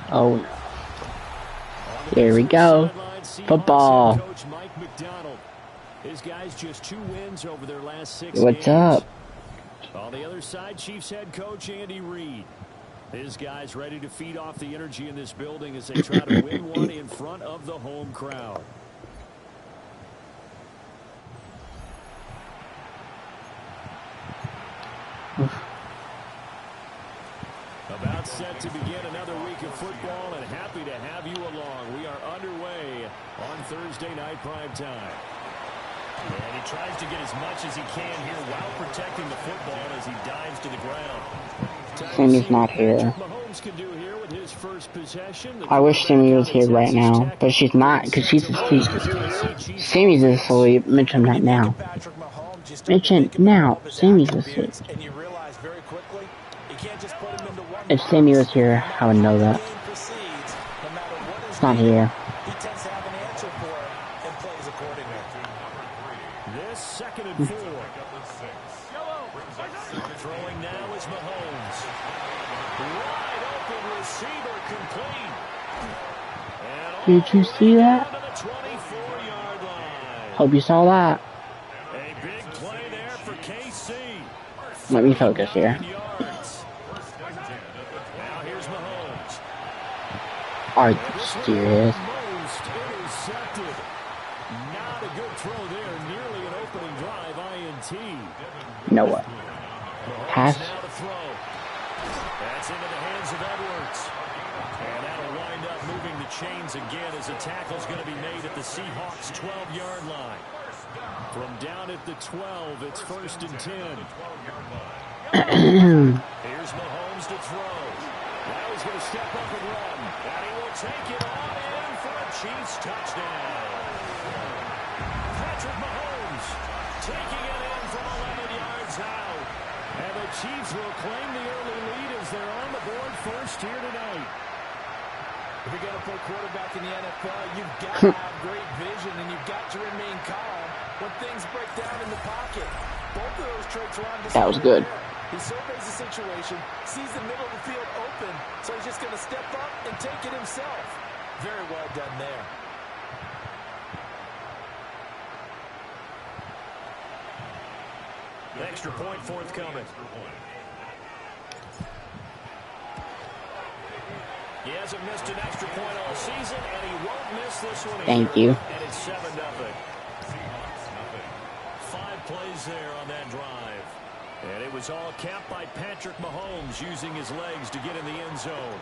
Oh no. Here we go. Football. His guys just 2 wins over their last 6 What's games. up? On the other side, Chiefs head coach Andy Reid. His guys ready to feed off the energy in this building as they try to win one in front of the home crowd. About set to begin another week of football, and happy to have you along. We are underway on Thursday night prime time. And he tries to get as much as he can here while protecting the football as he dives to the ground. Sammy's not here. I wish Sammy was here right now, but she's not because she's asleep. Sammy's asleep. Mention right now. Mention now. Sammy's asleep. If Sammy was here, I would know that. It's not here. This 2nd and 4. Throwing now is Mahomes. Wide open receiver complete. Did you see that? Hope you saw that. A big play there for KC. Let me focus here. Now here's Mahomes. Are you serious? Almost intercepted. Not a good throw there. Nearly an opening drive INT. No way. Pass. Now to throw. That's into the hands of Edwards. And that'll wind up moving the chains again as a tackle's going to be made at the Seahawks' 12-yard line. From down at the 12, it's 1st and 10. Here's Mahomes to throw. Now he's going to step up and run. And he will take it on in for a Chiefs touchdown. Patrick Mahomes taking it in from 11 yards out. And the Chiefs will claim the early lead as they're on the board first here tonight. If you're going to play quarterback in the NFL, you've got to have great vision and you've got to remain calm when things break down in the pocket. Both of those traits are on display. That was good. He surveys the situation, sees the middle of the field open, so he's just going to step up and take it himself. Very well done there. Extra point forthcoming. He hasn't missed an extra point all season, and he won't miss this one. Thank you. And it's 7-0. 5 plays there on that drive. And it was all capped by Patrick Mahomes using his legs to get in the end zone.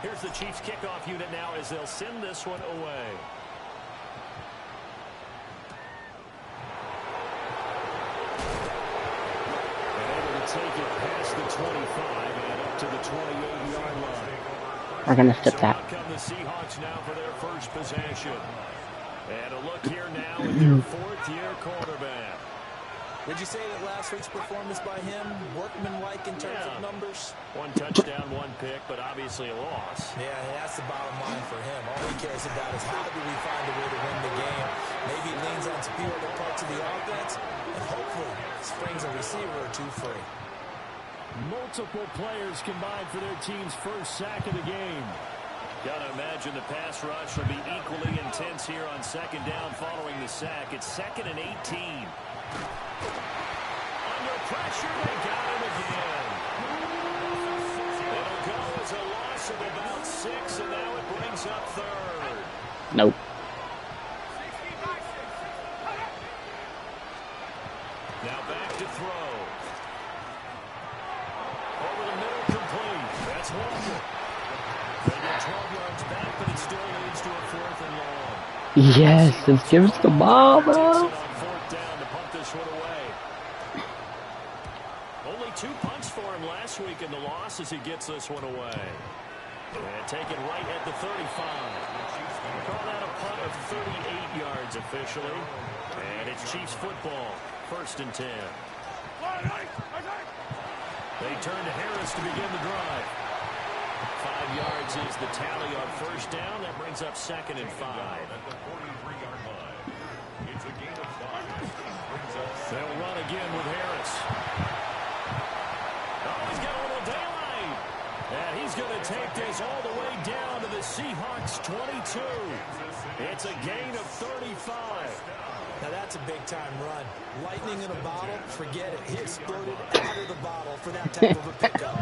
Here's the Chiefs kickoff unit now as they'll send this one away. Take it past the 25 and up to the 28-yard line. We're going to step that. Out come the Seahawks now for their first possession. And a look here now at their 4th-year quarterback. Would you say that last week's performance by him, workmanlike in terms of numbers? 1 touchdown, 1 pick, but obviously a loss. Yeah, that's the bottom line for him. All he cares about is how do we find a way to win the game. Maybe he leans on a few other parts of the offense, and hopefully springs a receiver or 2 free. Multiple players combined for their team's first sack of the game. Gotta imagine the pass rush will be equally intense here on 2nd down following the sack. It's 2nd and 18. Under pressure, they got him again. It'll go as a loss of about 6, and now it brings up 3rd. Nope. Now back to throw. It's Walker. They get 12 yards back, but it still leads to a 4th and long. Yes, let's give us the ball, bro. On 4th down to punt this one away. Only 2 punts for him last week in the loss as he gets this one away. And take it right at the 35. Call that a punt of 38 yards officially. And it's Chiefs football, 1st and 10. They turn to Harris to begin the drive. 5 yards is the tally on 1st down. That brings up 2nd and 5. They'll run again with Harris. Oh, he's got a little daylight. And he's going to take this all the way down to the Seahawks 22. It's a gain of 35. Now that's a big-time run. Lightning in a bottle, forget it. He exploded out of the bottle for that type of a pickup.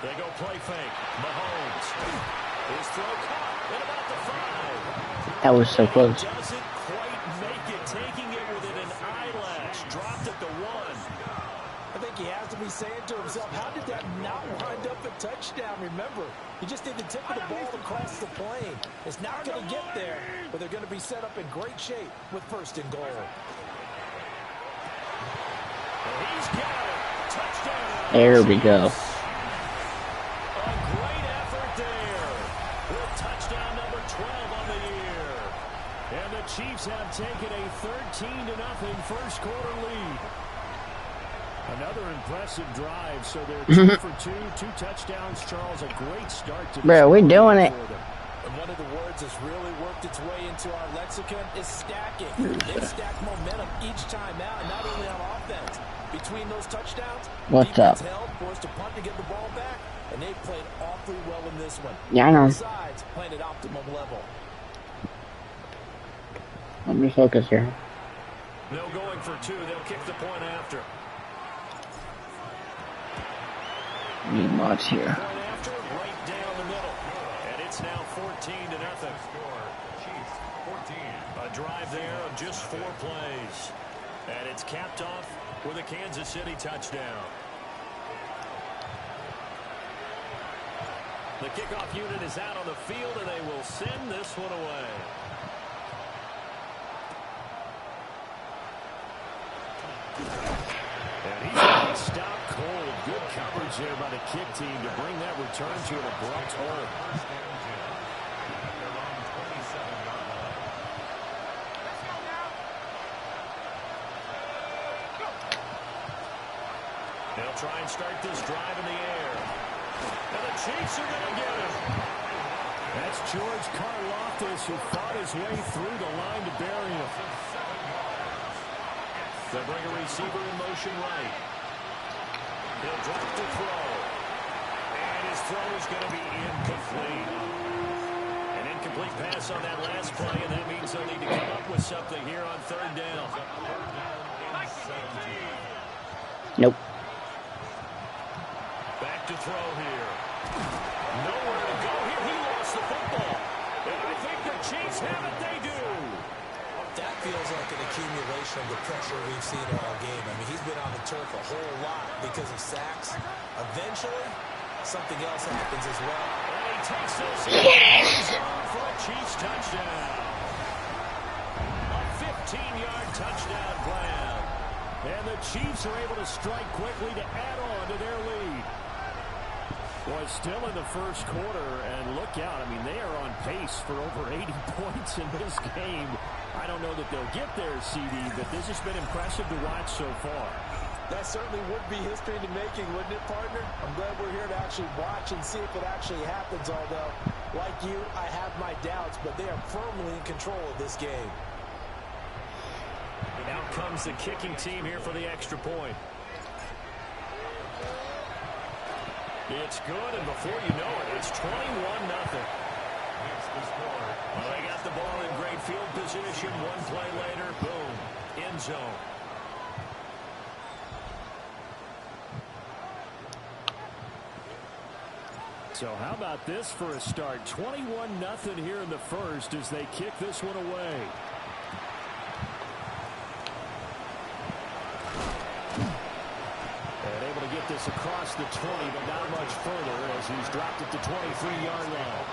They go play fake. Mahomes. His throw caught at about the 5. That was so close. Doesn't quite make it, taking it within an eyelash. Dropped at the 1. I think he has to be saying to himself, how did that not wind up a touchdown? Remember, he just did the tip of the ball across the plane. It's not going to get there, but they're going to be set up in great shape with 1st and goal. He's got it. Touchdown. There we go. A great effort there. With touchdown number 12 on the year. And the Chiefs have taken a 13-0 first quarter lead. Another impressive drive, so they're 2 for 2, 2 touchdowns. Charles, a great start to this. Bro, we're doing it. And one of the words that's really worked its way into our lexicon is stacking. They stack momentum each time out, not only on offense. Between those touchdowns, what's up? Held, forced to punt to get the ball back, and they played awfully well in this one. Yeah, I know. Besides, playing at optimum level. Let me focus here. No going for 2. They'll kick the point after. Need mods here. Point after, right down the middle. And it's now 14-0. A drive there of just 4 plays. And it's capped off with a Kansas City touchdown. The kickoff unit is out on the field, and they will send this one away. And he's going to stop cold. Good coverage there by the kick team to bring that return to an abrupt halt. They'll try and start this drive in the air. And the Chiefs are going to get him. That's George Karlaftis, who fought his way through the line to bury him. They'll bring a receiver in motion right. He'll drop to throw. And his throw is going to be incomplete. An incomplete pass on that last play, and that means they'll need to come up with something here on 3rd down. Nope. Back to throw here. Nowhere to go here. He lost the football. And I think the Chiefs have it. They do. That feels like an accumulation of the pressure we've seen all game. I mean, he's been on the turf a whole lot because of sacks. Eventually, something else happens as well. And he takes this for a Chiefs touchdown. A 15-yard touchdown grab. And the Chiefs are able to strike quickly to add on to their lead. Well, still in the first quarter, and look out. I mean, they are on pace for over 80 points in this game. I don't know that they'll get there, CD, but this has been impressive to watch so far. That certainly would be history in the making, wouldn't it, partner? I'm glad we're here to actually watch and see if it actually happens, although, like you, I have my doubts, but they are firmly in control of this game. Out comes the kicking team here for the extra point. It's good, and before you know it, it's 21-0. Well, they got the ball in great field position. One play later, boom, end zone. So how about this for a start? 21-0 here in the first as they kick this one away. And able to get this this across the 20, but not much further as he's dropped it to 23-yard line.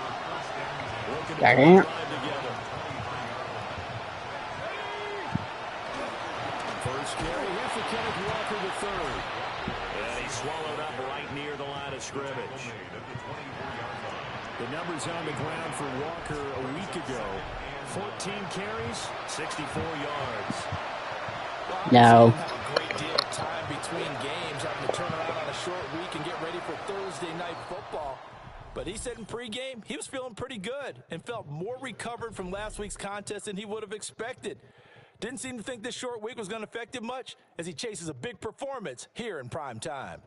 Looking to drive together. First carry here for Kenneth Walker the third. And he swallowed up right near the line of scrimmage. The numbers on the ground for Walker a week ago. 14 carries, 64 yards. No. A great deal of time between games, having to turn around on a short week and get ready for Thursday night football. But he said in pregame he was feeling pretty good and felt more recovered from last week's contest than he would have expected. Didn't seem to think this short week was going to affect him much as he chases a big performance here in prime time.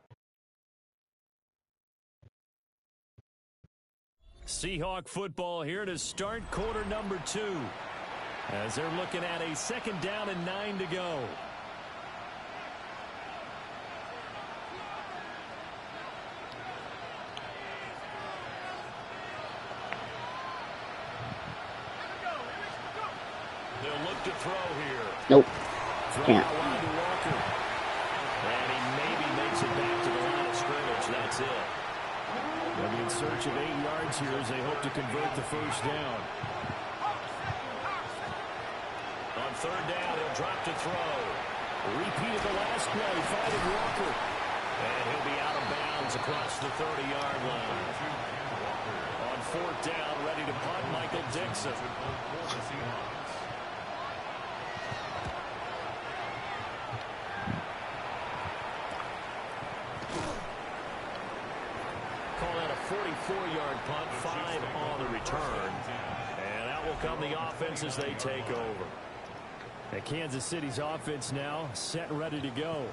Seahawk football here to start quarter number 2. As they're looking at a 2nd down and 9 to go. They'll look to throw here. Nope. Can't. And he maybe makes it back to the line of scrimmage. That's it. They'll be in search of 8 yards here as they hope to convert the first down. On 3rd down, he'll drop to throw. Repeat of the last play, finding Walker. And he'll be out of bounds across the 30-yard line. On 4th down, ready to punt, Michael Dixon. Call that a 44-yard punt, 5 on the return. And out will come the offense as they take over. And Kansas City's offense now set and ready to go.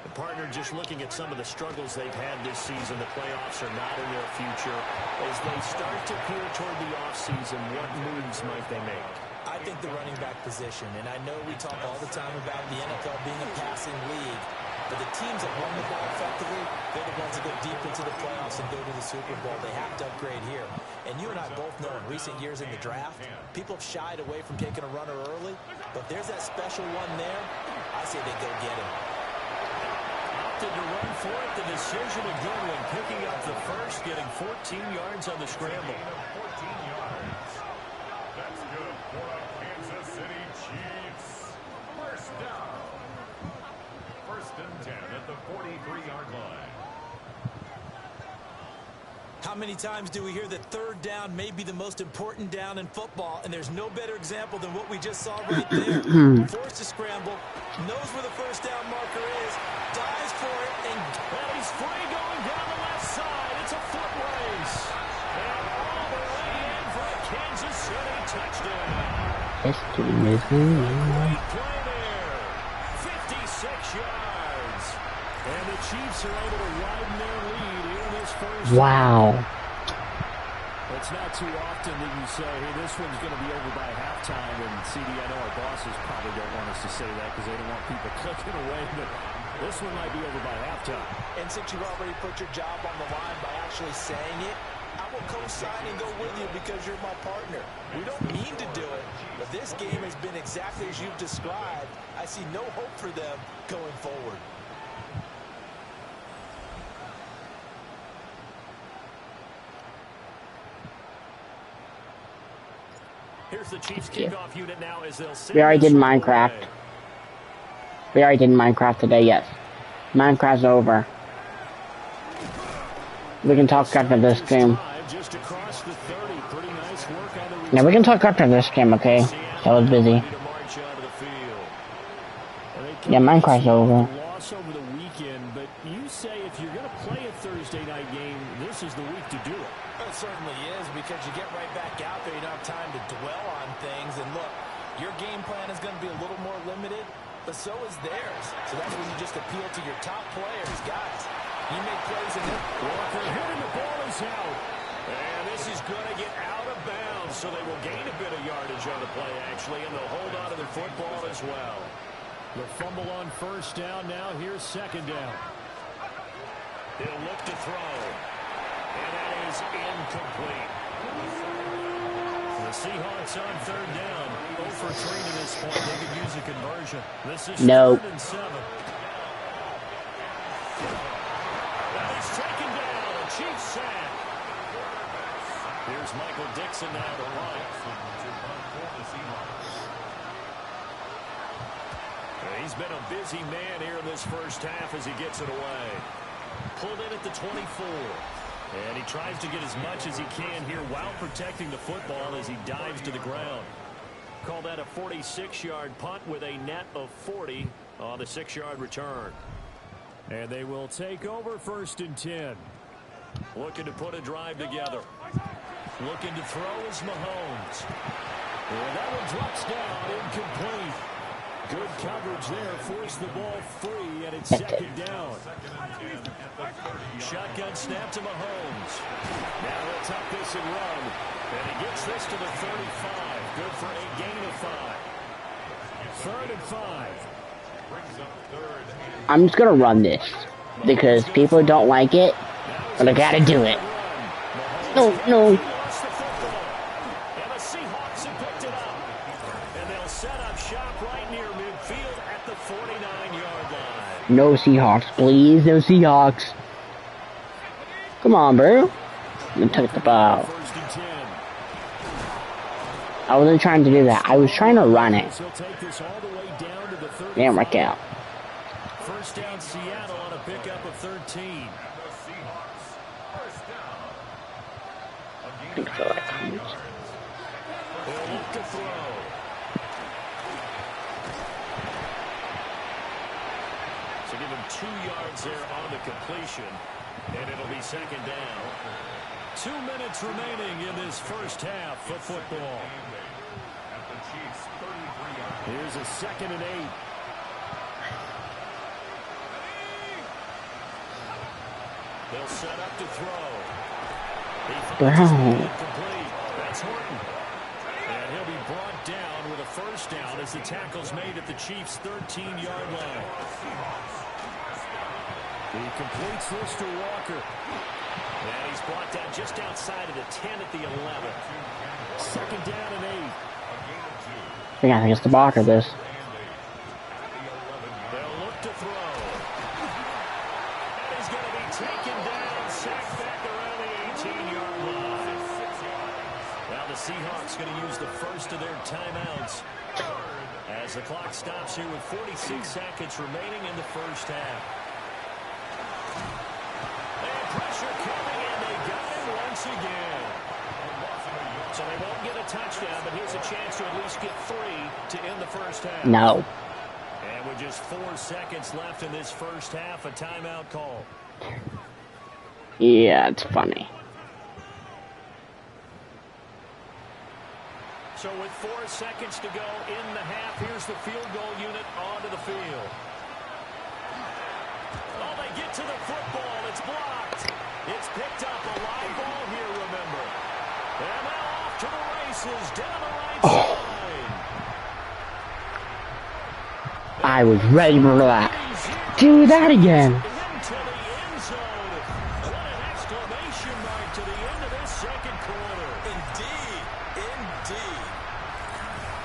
The partner just looking at some of the struggles they've had this season. The playoffs are not in their future. As they start to peer toward the offseason, what moves might they make? I think the running back position, and I know we talk all the time about the NFL being a passing league, but the teams that run the ball effectively, they're the ones that go deep into the playoffs and go to the Super Bowl. They have to upgrade here. And you and I both know in recent years in the draft, people have shied away from taking a runner early, but there's that special one there. I say they go get him. Opted to run for it. The decision a good one. Picking up the first, getting 14 yards on the scramble. 14 yards. That's good for the Kansas City Chiefs. First down. 1st and 10 at the 43-yard line. How many times do we hear that 3rd down may be the most important down in football, and there's no better example than what we just saw right there. Forced to scramble, knows where the 1st down marker is, dives for it, and he's free going down the left side. It's a foot race. And all the way in for a Kansas City touchdown. Great play there. 56 yards. And the Chiefs are able to widen their lead in this first. Wow. It's not too often that you say, hey, this one's going to be over by halftime. And CD, I know our bosses probably don't want us to say that because they don't want people clicking away. But this one might be over by halftime. And since you've already put your job on the line by actually saying it, I will co-sign and go with you because you're my partner. We don't mean to do it, but this game has been exactly as you've described. I see no hope for them going forward. Here's the Chiefs kickoff unit now as they'll We already did Minecraft. We already did Minecraft today, yes. Minecraft's over. We can talk after this game. Yeah, we can talk after this game, okay? I was busy. Yeah, Minecraft's over. Loss over the weekend, but you say if you're going to play a Thursday night game, this is the week to do it. It certainly is, because you get right back out there. You don't have time to dwell on things. And look, your game plan is going to be a little more limited, but so is theirs. So that's when you just appeal to your top players. Guys, you make plays in it. Walker hitting the ball is out. And this is going to get out of bounds, so they will gain a bit of yardage on the play, actually, and they'll hold on to the football as well. The fumble on 1st down. Now here's 2nd down. He'll look to throw. And that is incomplete. The Seahawks on 3rd down. 0 for 3 to this point. They could use a conversion. This is 3rd and 7. Chiefs sack. Here's Michael Dixon now to run. He's been a busy man here in this first half as he gets it away. Pulled in at the 24. And he tries to get as much as he can here while protecting the football as he dives to the ground. Call that a 46-yard punt with a net of 40 on the 6-yard return. And they will take over 1st and 10. Looking to put a drive together. Looking to throw is Mahomes. And that one drops down, incomplete. Good coverage there, forced the ball free, and it's 2nd down. Shotgun snap to Mahomes. Now he'll tuck this and run. And he gets this to the 35. Good for a gain of 5. 3rd and 5. I'm just gonna run this because people don't like it, but I gotta do it. No. And the Seahawks have picked it up. And they'll set up shop right near midfield at the 49-yard line. No Seahawks, please. No Seahawks. Come on, bro. I'm gonna take the ball. 1st and 10. I wasn't trying to do that. I was trying to run it. He'll take this all the way down to the 35. Damn, right out. 1st down Seattle on a pickup of 13. I think so. They'll look to throw. So give him 2 yards there on the completion, and it'll be 2nd down. 2 minutes remaining in this first half of football. Here's a 2nd and 8. They'll set up to throw. Brown. That's Horton. And he'll be brought down with a 1st down as the tackle's made at the Chiefs' 13-yard line. He completes this to Walker. And he's brought down just outside of the 10 at the 11. 2nd down and 8. I think it's the blocker this. They'll look to throw. And he's going to be taken down, sacked back around the 18-yard line. Now the Seahawks going to use the first of their timeouts as the clock stops here with 46 seconds remaining in the first half. And pressure coming, and they got him once again. So they won't get a touchdown, but here's a chance to at least get 3 to end the first half. No. And with just 4 seconds left in this first half, a timeout call. Yeah, it's funny. So with 4 seconds to go in the half, here's the field goal unit onto the field. Oh, they get to the football. It's blocked. It's picked up. A live ball here, remember. And now off to the races down the right side. I was ready for that. Do that again. Into the end zone. What an exclamation mark to the end of this second quarter. Indeed.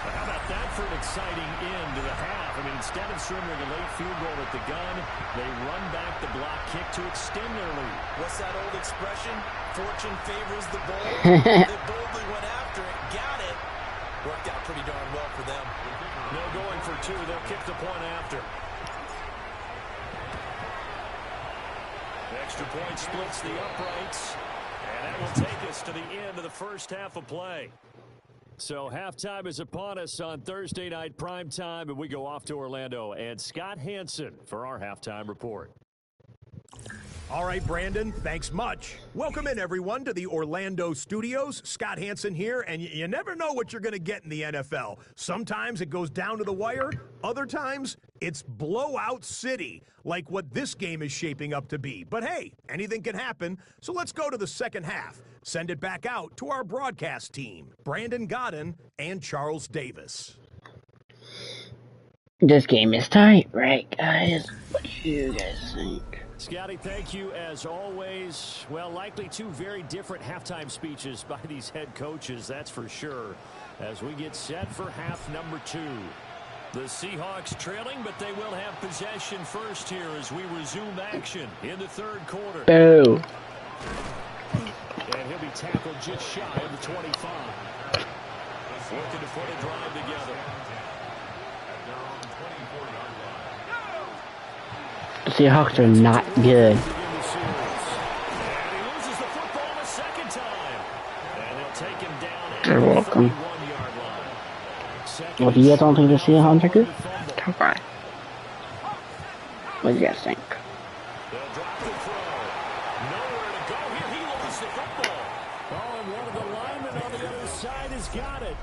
How about that for an exciting end to the half? I mean, instead of surrendering a late field goal at the gun, they run back the block kick to extend their lead. What's that old expression? Fortune favors the bold. They boldly went after it, got it. Worked out pretty darn well for them. No going for 2. They'll kick the point after. Extra point splits the uprights. And that will take us to the end of the first half of play. So halftime is upon us on Thursday night primetime, and we go off to Orlando. And Scott Hanson for our halftime report. All right, Brandon, thanks much. Welcome in, everyone, to the Orlando studios. Scott Hanson here, and you never know what you're going to get in the NFL. Sometimes it goes down to the wire. Other times, it's blowout city, like what this game is shaping up to be. But hey, anything can happen, so let's go to the second half. Send it back out to our broadcast team, Brandon Godden and Charles Davis. This game is tight, right, guys? What do you guys think? Scotty, thank you as always. Well, likely 2 very different halftime speeches by these head coaches, that's for sure, as we get set for half number 2. The Seahawks trailing, but they will have possession first here as we resume action in the third quarter. Boo. And he'll be tackled just shy of the 25. Looking to put a drive together. The Seahawks are not good. And he loses the football the second time. And they'll take him down at You're the welcome. 31-yard line. Well, do you guys don't think the Seahawks are good? Okay. What do you guys think? They'll drop the throw. Nowhere to go here. He lost the football. Oh, and one of the linemen on the other side has got it.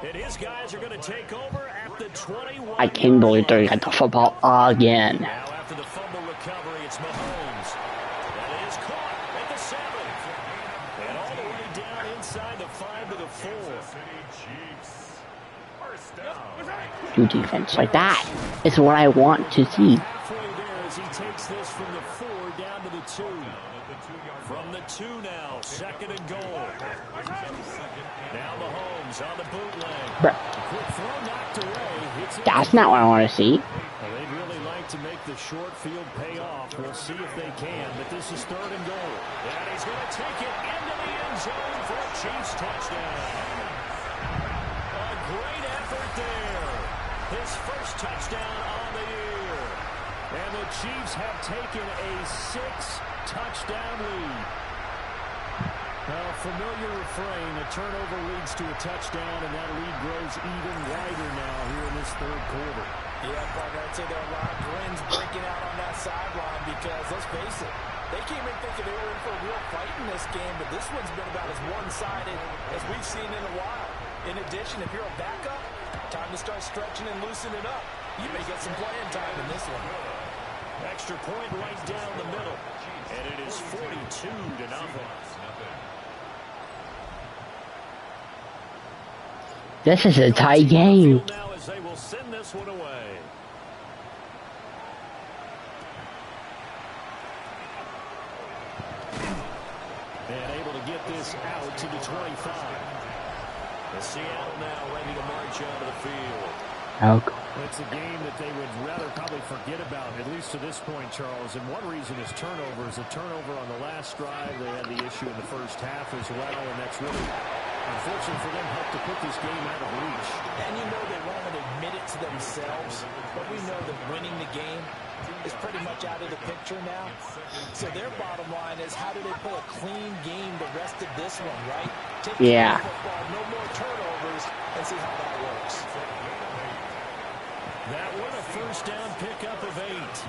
And his guys are going to take over at the 21. I can't believe they got the football again. Now after the fumble recovery, it's Mahomes. That is caught at the 7. And all the way down inside the 5 to the 4. Do defense like that. It's what I want to see. Halfway there as he takes this from the 4 down to the 2. From the 2 now, 2nd and goal. Now Mahomes on the bootleg. Bruh. Quick throw knocked away. That's not what I want to see. Well, they'd really like to make the short field pay off. We'll see if they can, but this is 3rd and goal. And he's going to take it into the end zone for a Chiefs touchdown. A great effort there. His first touchdown on the year. And the Chiefs have taken a 6-touchdown lead. A familiar refrain, a turnover leads to a touchdown, and that lead grows even wider now here in this 3rd quarter. Yeah, partner, I'd say there are a lot of grins breaking out on that sideline because, let's face it, they came in thinking they were in for a real fight in this game, but this one's been about as one-sided as we've seen in a while. In addition, if you're a backup, time to start stretching and loosening up. You may get some playing time in this one. Extra point right down the middle, and it is 42-0. This is a tight game. Now as they will send this one away. And able to get this out to the 25. The Seattle now ready to march out of the field. Okay. It's a game that they would rather probably forget about, at least to this point, Charles. And one reason is turnovers. A turnover on the last drive. They had the issue in the first half as well, and that's really, unfortunately for them, helped to put this game out of reach. And you know they won't admit it to themselves, but we know that winning the game is pretty much out of the picture now. So their bottom line is, how do they play a clean game the rest of this one, right? Take Yeah. care of the football, no more turnovers, and see how that works. That one a first down pickup of 8.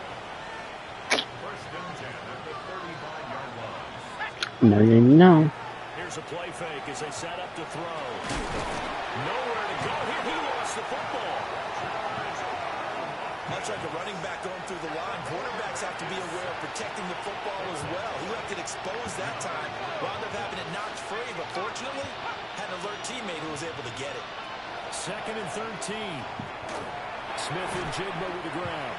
No. Here's a play fake as they set up to throw. Nowhere to go here. He lost the football. Much like a running back going through the line, quarterbacks have to be aware of protecting the football as well. He left it exposed that time, wound up having it knocked free, but fortunately, had an alert teammate who was able to get it. 2nd and 13. Smith and Jigba with the ground.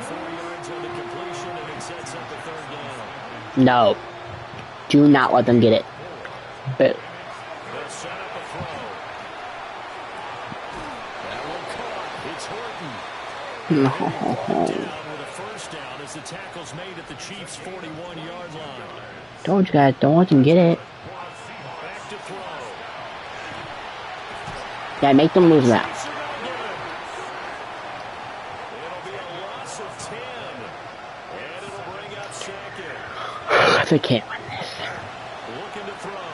4 yards on the completion, and it sets up the 3rd down. No. Do not let them get it. But They'll set up a throw. That one caught. It's Horton. no. Down with a first down as the tackle's made at the Chiefs' 41-yard line. Told you guys, don't let them get it. Back to throw. Yeah, make them lose that. Chiefs are gonna get it. It'll be a loss of 10. And it'll bring up 2nd. They can't win this. Looking to throw.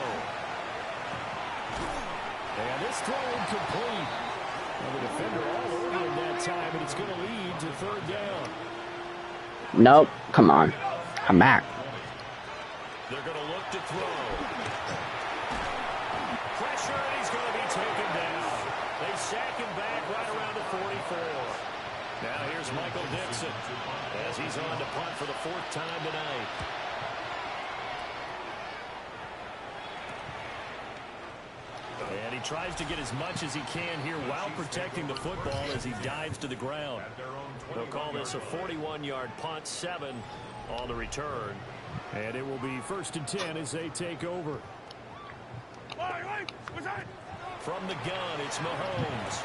And this throw incomplete. Well, the defender all over him that time, and it's going to lead to 3rd down. Nope. Come on. I'm back. They're going to look to throw. Pressure, and he's going to be taken down. They sack him back right around the 44. Now here's Michael Dixon as he's on to punt for the 4th time tonight. And he tries to get as much as he can here while protecting the football as he dives to the ground. They'll call this a 41-yard punt, 7 on the return. And it will be 1st and 10 as they take over. From the gun, it's Mahomes.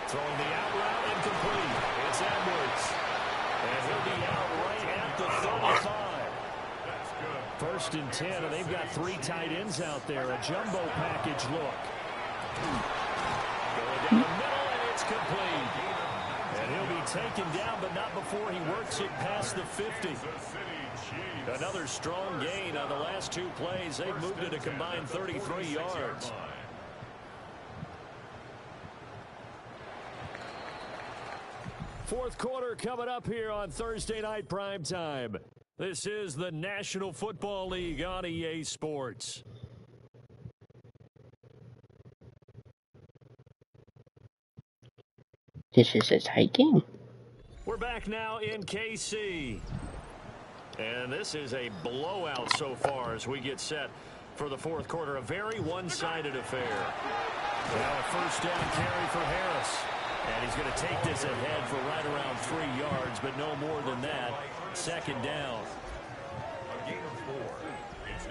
Throwing the out route incomplete. It's Edwards. And he'll be out right at the 35. 1st and 10, and they've got 3 tight ends out there. A jumbo package look. Going down the middle, and it's complete. And he'll be taken down, but not before he works it past the 50. Another strong gain on the last 2 plays. They've moved it a combined 33 yards. Fourth quarter coming up here on Thursday Night Primetime. This is the National Football League on EA Sports. This is a tight game. We're back now in KC. And this is a blowout so far as we get set for the fourth quarter. A very one-sided affair. Now a first down carry for Harris. And he's going to take this ahead for right around 3 yards, but no more than that. Second down.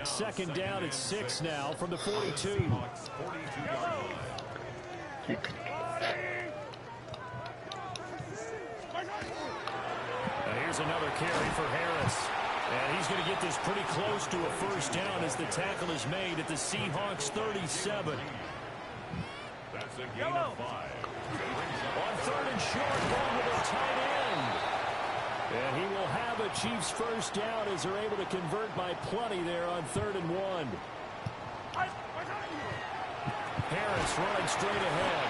Second down at 6 now from the 42. And here's another carry for Harris. And he's going to get this pretty close to a first down as the tackle is made at the Seahawks 37. That's a gain of 5. On 3rd and short, going with a tight end. And he will have a Chiefs first down as they're able to convert by plenty there on 3rd and 1. Harris running straight ahead.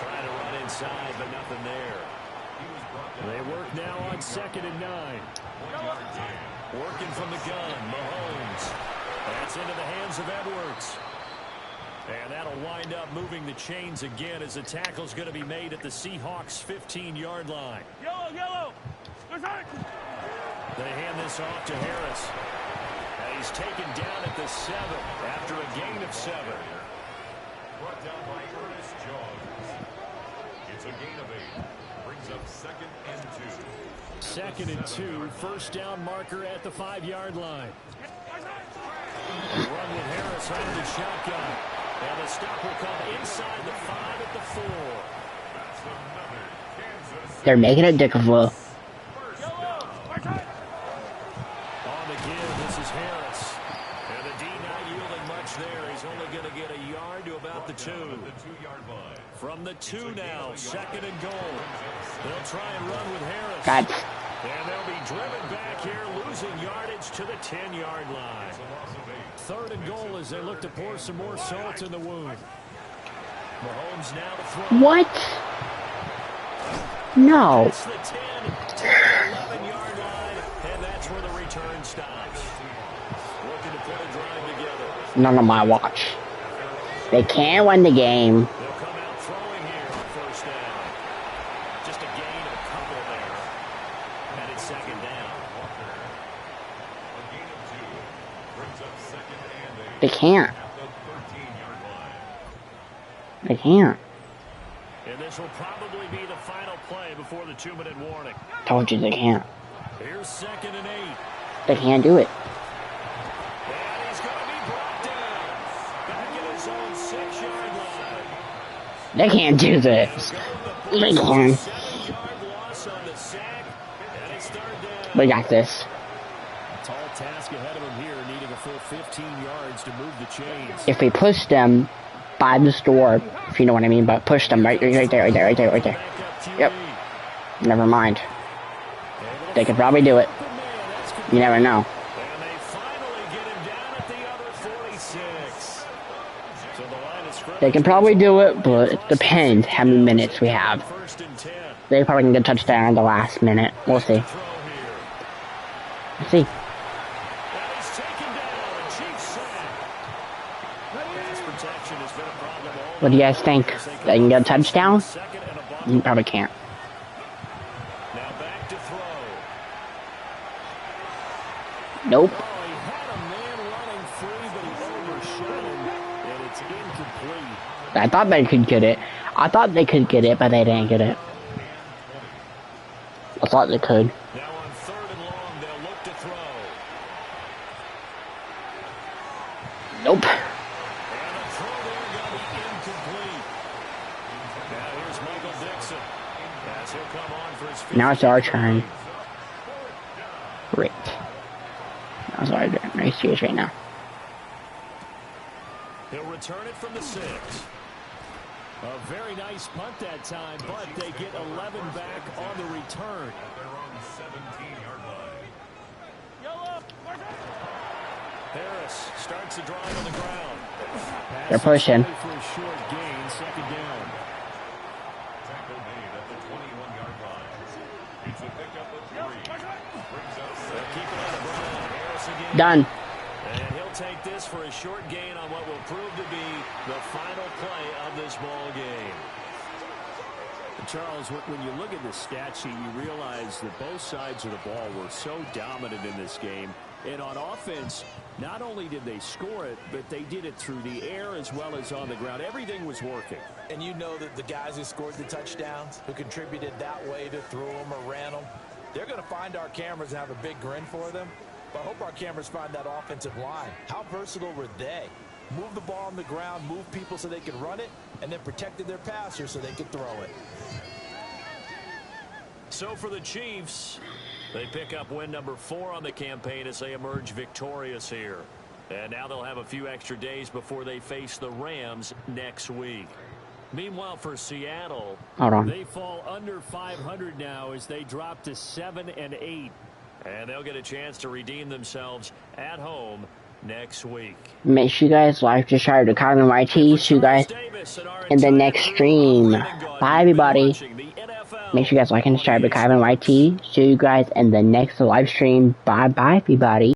Trying to run inside, but nothing there. They work now on 2nd and 9. Working from the gun, Mahomes. That's into the hands of Edwards. And that'll wind up moving the chains again as the tackle's going to be made at the Seahawks 15-yard line. Yellow. They hand this off to Harris. And he's taken down at the 7 after a gain of 7. Brought down by Ernest Jones. It's a gain of 8. Brings up 2nd and 2. 2nd and 2. First down marker at the 5-yard line. Run with Harris under the shotgun. And the stop will come inside the 5 at the 4. They're making it difficult. On the give, this is Harris. And the D not yielding much there. He's only going to get a yard to about the 2. From the 2 now, 2nd and goal. They'll try and run with Harris. And they'll be driven back here, losing yardage to the 10-yard line. 3rd and goal as they look to pour some more salt in the wound. Mahomes now to throw. What? No. It's the 10 to the 11-yard line, and that's where the return stops. Looking to put a drive together. None of my watch. They can't win the game. They'll come out throwing here on first down. Just a gain of a couple there. And it's 2nd down. A gain of 2. Brings up 2nd and 8. They can't. At the 13-yard line. They can't. And this will probably be the final play before the 2-minute warning. Told you they can't. Here's 2nd and 8. They can't do it. And he's going to be brought down. Back in his own 6-yard line. They can't do this. They can. 7-yard loss on the sack. And it's 3rd down. We got this. Tall task ahead of him here, needing a full 15 yards to move the chains. If we push them by the store, if you know what I mean, but push them right there. Yep. Never mind. They could probably do it. You never know. And they finally get him down at the other 46. So the line is scrimmage. They can probably do it, but it depends how many minutes we have. 1st and 10. They probably can get a touchdown in the last minute. We'll see. Throw here. Let's see. And he's taken down. A Chiefs sack. Pass protection has been a problem all What do you guys think? They can get a touchdown? 2nd and a ball. You probably can't. Now back to throw. Nope. Oh, he had a man running free, but he overshot him, and it's incomplete. I thought they could get it. I thought they could get it, but they didn't get it. I thought they could. Now on 3rd and long, they'll look to throw. Nope. And a throw there going to be incomplete. Now here's Michael Dixon. As he'll come on for his 15th Now it's our turn. play. Great. That's what I did. Are you serious right now? He'll return it from the 6. A very nice punt that time, but they get 11 back on the return. They're on the 17-yard line. Harris starts the drive on the ground. They're pushing. For a short gain, second down. Tackle made at the 21-yard line. It's a pickup of 3. Brings up 7. Keep it on the ground. Harris again. Done. And he'll take this for a short gain on what will prove to be the final play of this ball game. Charles, when you look at the stat sheet, you realize that both sides of the ball were so dominant in this game. And on offense, not only did they score it, but they did it through the air as well as on the ground. Everything was working. And you know that the guys who scored the touchdowns, who contributed that way to throw them or ran them, they're going to find our cameras and have a big grin for them. But I hope our cameras find that offensive line. How versatile were they? Move the ball on the ground, move people so they could run it, and then protected their passers so they could throw it. So for the Chiefs, they pick up win number 4 on the campaign as they emerge victorious here. And now they'll have a few extra days before they face the Rams next week. Meanwhile, for Seattle, they fall under 500 now as they drop to 7-8. And they'll get a chance to redeem themselves at home next week. Make sure you guys like, subscribe to Kylan YT. See you guys in the next stream. Bye, everybody. Make sure you guys like and subscribe to Kylan YT. See you guys in the next live stream. Bye, everybody.